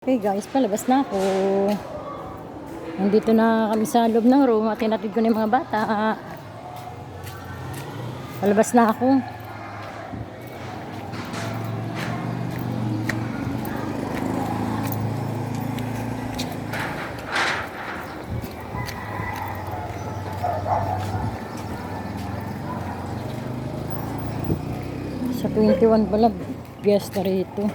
Okay guys, palabas na ako. Nandito na kami sa loob ng room at tinatid ko na yung mga bata. Palabas na ako. Sa 21 pala, fiesta rito.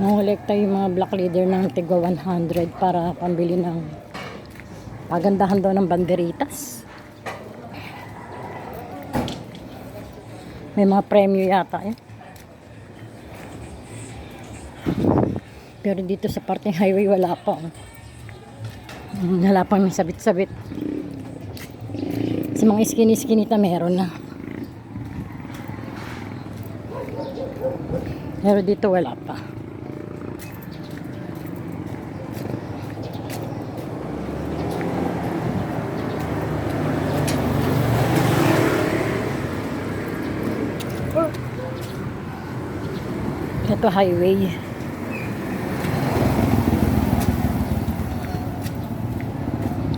Nangolekta yung mga black leader ng tigwa 100 para pambili ng pagandahan daw ng banderitas. May mga premyo yata eh. Pero dito sa parteng highway wala pa. Wala pang may sabit-sabit. Sa mga skinny-skinita meron na. Pero dito wala pa. Ito highway.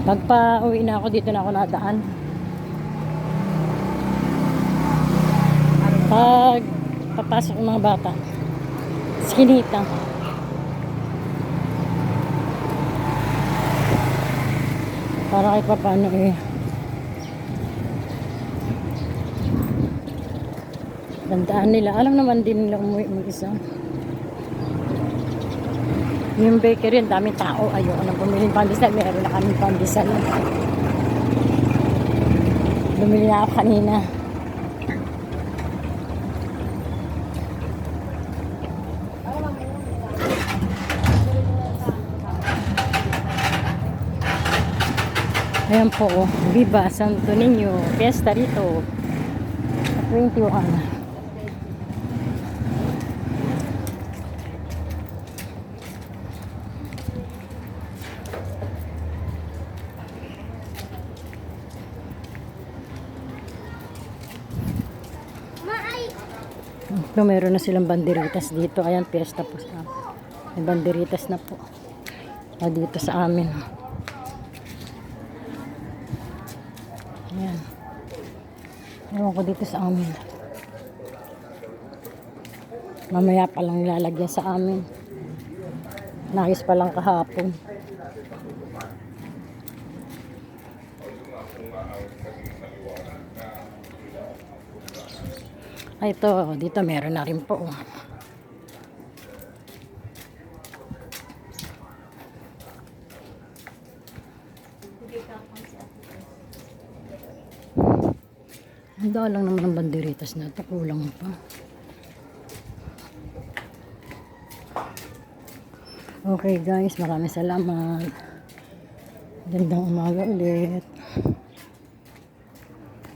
Pagpa-uwi na ako dito na ako nadaan. Pag papasok ng mga bata, skinita. Para kahit pa paano eh. Tandaan nila. Alam naman din nila umuwi mag-isa. Yung bakery, ang daming tao. Ayoko nang bumili ng pandesal. Meron na kaming pandesal. Bumili na ako kanina. Ayan po, Viva Santo Niño. Fiesta rito. 21. So, meron na silang banderitas dito. Ayan, fiesta po sa may banderitas na po. Dito sa amin. Ayan. Ewan ko dito sa amin. Mamaya pa lang nilalagyan sa amin. Nais pa lang kahapon. Ay, ito, dito meron na rin po. Handa lang naman ang banderitas na ito. Kulang pa. Okay guys, maraming salamat. Gandang umaga ulit.